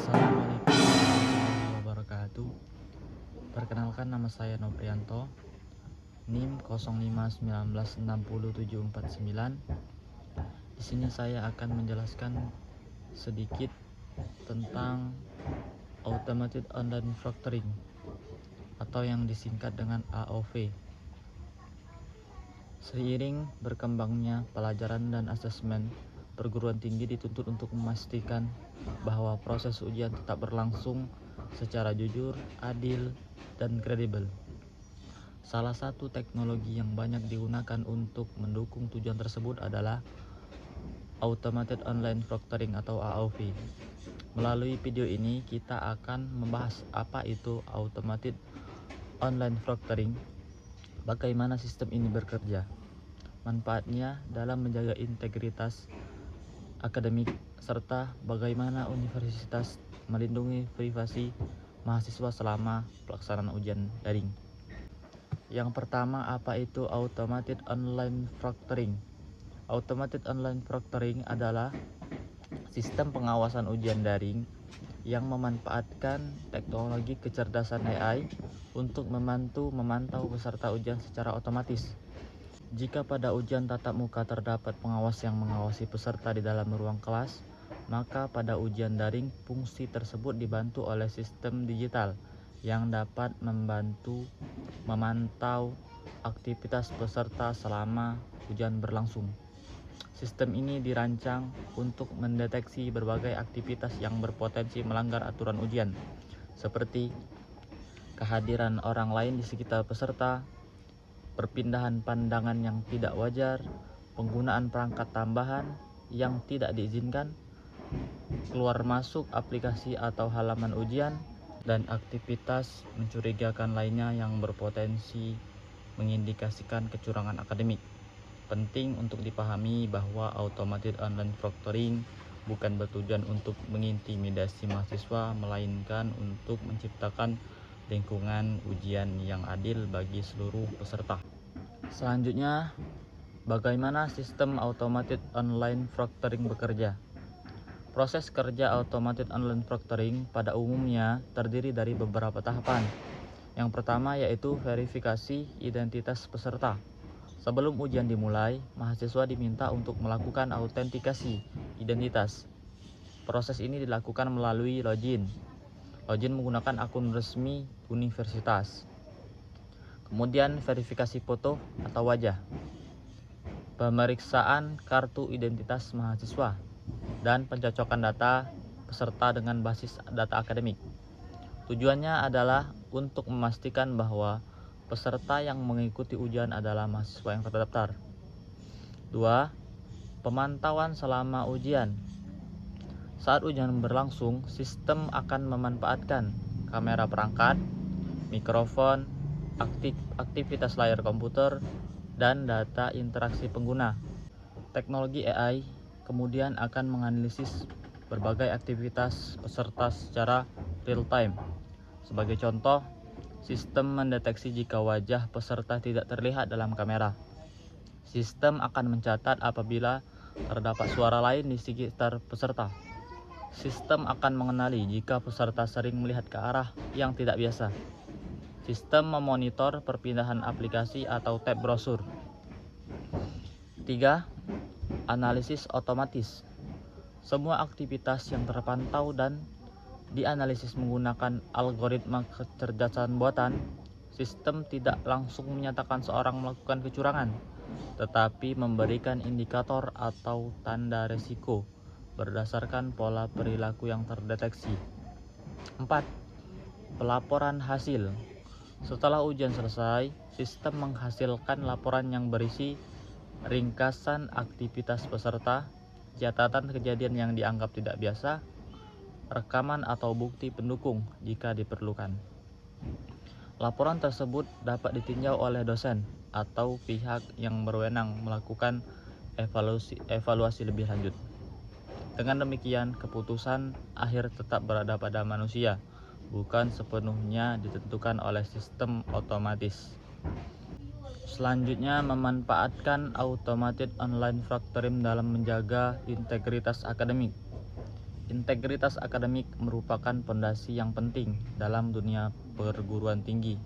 Assalamualaikum warahmatullahi wabarakatuh. Perkenalkan, nama saya Noprianto, NIM 0519600749. Di sini saya akan menjelaskan sedikit tentang Automated Online Proctoring atau yang disingkat dengan AOV. Seiring berkembangnya pelajaran dan asesmen, perguruan tinggi dituntut untuk memastikan bahwa proses ujian tetap berlangsung secara jujur, adil, dan kredibel. Salah satu teknologi yang banyak digunakan untuk mendukung tujuan tersebut adalah Automated Online Proctoring atau AOV. Melalui video ini kita akan membahas apa itu Automated Online Proctoring, bagaimana sistem ini bekerja, manfaatnya dalam menjaga integritas akademik, serta bagaimana universitas melindungi privasi mahasiswa selama pelaksanaan ujian daring. Yang pertama, apa itu Automated Online Proctoring? Automated Online Proctoring adalah sistem pengawasan ujian daring yang memanfaatkan teknologi kecerdasan AI untuk memantau peserta ujian secara otomatis. Jika pada ujian tatap muka terdapat pengawas yang mengawasi peserta di dalam ruang kelas, maka pada ujian daring fungsi tersebut dibantu oleh sistem digital yang dapat membantu memantau aktivitas peserta selama ujian berlangsung. Sistem ini dirancang untuk mendeteksi berbagai aktivitas yang berpotensi melanggar aturan ujian, seperti kehadiran orang lain di sekitar peserta, perpindahan pandangan yang tidak wajar, penggunaan perangkat tambahan yang tidak diizinkan, keluar masuk aplikasi atau halaman ujian, dan aktivitas mencurigakan lainnya yang berpotensi mengindikasikan kecurangan akademik. Penting untuk dipahami bahwa Automated Online Proctoring bukan bertujuan untuk mengintimidasi mahasiswa, melainkan untuk menciptakan lingkungan ujian yang adil bagi seluruh peserta. Selanjutnya, bagaimana sistem Automated Online Proctoring bekerja? Proses kerja Automated Online Proctoring pada umumnya terdiri dari beberapa tahapan. Yang pertama yaitu verifikasi identitas peserta. Sebelum ujian dimulai, mahasiswa diminta untuk melakukan autentikasi identitas. Proses ini dilakukan melalui login menggunakan akun resmi universitas. Kemudian verifikasi foto atau wajah, pemeriksaan kartu identitas mahasiswa, dan pencocokan data peserta dengan basis data akademik. Tujuannya adalah untuk memastikan bahwa peserta yang mengikuti ujian adalah mahasiswa yang terdaftar. 2. Pemantauan selama ujian. Saat ujian berlangsung, sistem akan memanfaatkan kamera perangkat, mikrofon, aktivitas layar komputer, dan data interaksi pengguna. Teknologi AI kemudian akan menganalisis berbagai aktivitas peserta secara real time. Sebagai contoh, sistem mendeteksi jika wajah peserta tidak terlihat dalam kamera. Sistem akan mencatat apabila terdapat suara lain di sekitar peserta. Sistem akan mengenali jika peserta sering melihat ke arah yang tidak biasa. Sistem memonitor perpindahan aplikasi atau tab brosur. 3. Analisis otomatis. Semua aktivitas yang terpantau dan dianalisis menggunakan algoritma kecerdasan buatan. Sistem tidak langsung menyatakan seorang melakukan kecurangan, tetapi memberikan indikator atau tanda resiko berdasarkan pola perilaku yang terdeteksi. 4. Pelaporan hasil. Setelah ujian selesai, sistem menghasilkan laporan yang berisi ringkasan aktivitas peserta, catatan kejadian yang dianggap tidak biasa, rekaman atau bukti pendukung jika diperlukan. Laporan tersebut dapat ditinjau oleh dosen atau pihak yang berwenang melakukan evaluasi lebih lanjut. Dengan demikian, keputusan akhir tetap berada pada manusia, bukan sepenuhnya ditentukan oleh sistem otomatis. Selanjutnya, memanfaatkan Automated Online Proctoring dalam menjaga integritas akademik. Integritas akademik merupakan fondasi yang penting dalam dunia perguruan tinggi.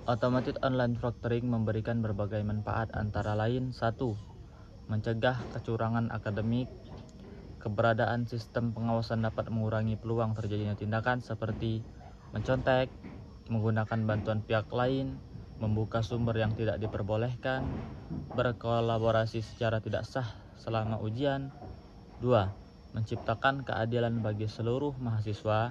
Automated online proctoring memberikan berbagai manfaat, antara lain: 1. Mencegah kecurangan akademik. Keberadaan sistem pengawasan dapat mengurangi peluang terjadinya tindakan seperti mencontek, menggunakan bantuan pihak lain, membuka sumber yang tidak diperbolehkan, berkolaborasi secara tidak sah selama ujian. 2. Menciptakan keadilan bagi seluruh mahasiswa.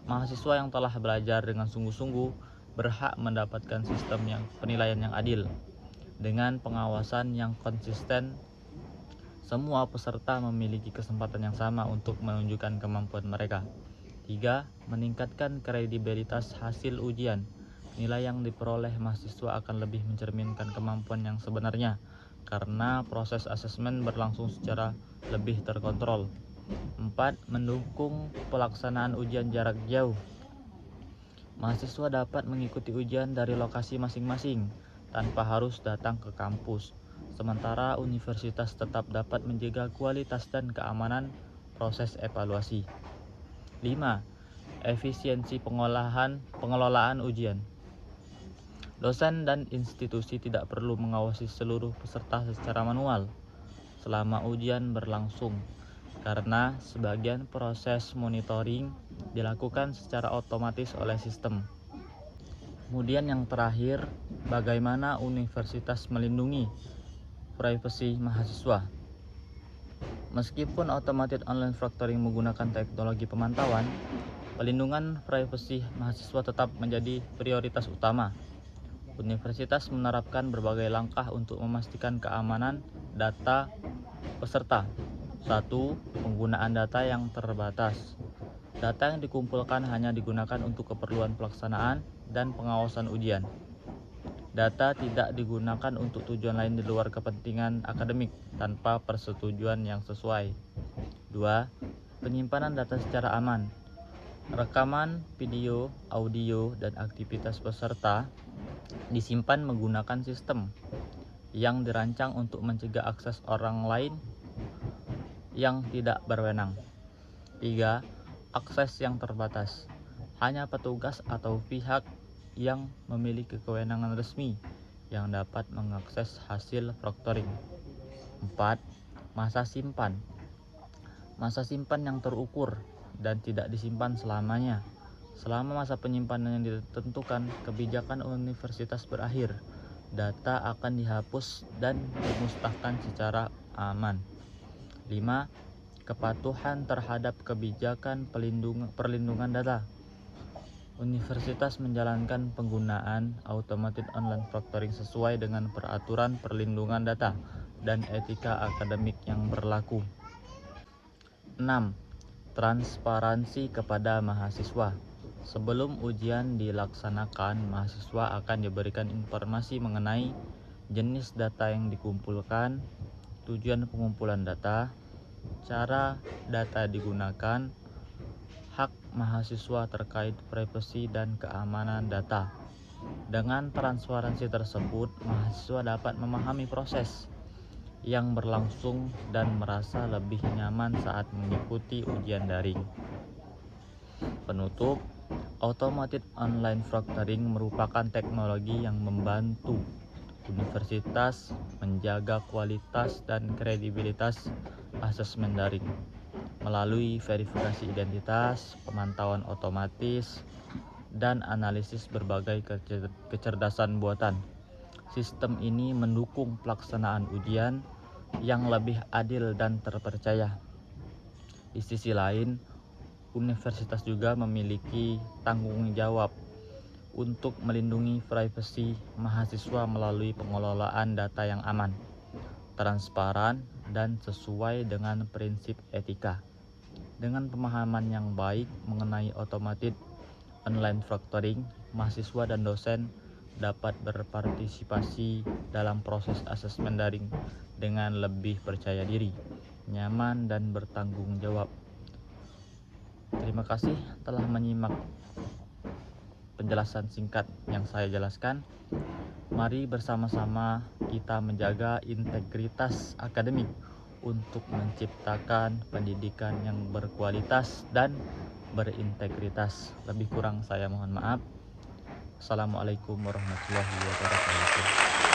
Mahasiswa yang telah belajar dengan sungguh-sungguh berhak mendapatkan sistem penilaian yang adil. Dengan pengawasan yang konsisten, semua peserta memiliki kesempatan yang sama untuk menunjukkan kemampuan mereka. 3. Meningkatkan kredibilitas hasil ujian. Nilai yang diperoleh mahasiswa akan lebih mencerminkan kemampuan yang sebenarnya, karena proses asesmen berlangsung secara lebih terkontrol. 4. Mendukung pelaksanaan ujian jarak jauh. Mahasiswa dapat mengikuti ujian dari lokasi masing-masing tanpa harus datang ke kampus, sementara universitas tetap dapat menjaga kualitas dan keamanan proses evaluasi. 5. Efisiensi pengelolaan ujian. Dosen dan institusi tidak perlu mengawasi seluruh peserta secara manual selama ujian berlangsung, karena sebagian proses monitoring dilakukan secara otomatis oleh sistem. Kemudian yang terakhir, bagaimana universitas melindungi privasi mahasiswa. Meskipun automated online proctoring menggunakan teknologi pemantauan, pelindungan privasi mahasiswa tetap menjadi prioritas utama. Universitas menerapkan berbagai langkah untuk memastikan keamanan data peserta. 1. Penggunaan data yang terbatas. Data yang dikumpulkan hanya digunakan untuk keperluan pelaksanaan dan pengawasan ujian. Data tidak digunakan untuk tujuan lain di luar kepentingan akademik tanpa persetujuan yang sesuai. 2. Penyimpanan data secara aman. Rekaman, video, audio, dan aktivitas peserta disimpan menggunakan sistem yang dirancang untuk mencegah akses orang lain yang tidak berwenang. 3. Akses yang terbatas. Hanya petugas atau pihak yang memiliki kewenangan resmi yang dapat mengakses hasil proctoring. 4. Masa simpan. Masa simpan yang terukur dan tidak disimpan selamanya. Selama masa penyimpanan yang ditentukan, kebijakan universitas berakhir, data akan dihapus dan dimusnahkan secara aman. 5. Kepatuhan terhadap kebijakan perlindungan data. Universitas menjalankan penggunaan automated online proctoring sesuai dengan peraturan perlindungan data dan etika akademik yang berlaku. 6. Transparansi kepada mahasiswa. Sebelum ujian dilaksanakan, mahasiswa akan diberikan informasi mengenai jenis data yang dikumpulkan, tujuan pengumpulan data, cara data digunakan, hak mahasiswa terkait privasi dan keamanan data. Dengan transparansi tersebut, mahasiswa dapat memahami proses yang berlangsung dan merasa lebih nyaman saat mengikuti ujian daring. Penutup, automated online proctoring merupakan teknologi yang membantu universitas menjaga kualitas dan kredibilitas asesmen daring melalui verifikasi identitas, pemantauan otomatis, dan analisis berbagai kecerdasan buatan. Sistem ini mendukung pelaksanaan ujian yang lebih adil dan terpercaya. Di sisi lain, universitas juga memiliki tanggung jawab untuk melindungi privasi mahasiswa melalui pengelolaan data yang aman, transparan, dan sesuai dengan prinsip etika. Dengan pemahaman yang baik mengenai automated online proctoring, mahasiswa dan dosen dapat berpartisipasi dalam proses asesmen daring dengan lebih percaya diri, nyaman, dan bertanggung jawab. Terima kasih telah menyimak penjelasan singkat yang saya jelaskan. Mari bersama-sama kita menjaga integritas akademik untuk menciptakan pendidikan yang berkualitas dan berintegritas. Lebih kurang saya mohon maaf. Assalamualaikum warahmatullahi wabarakatuh.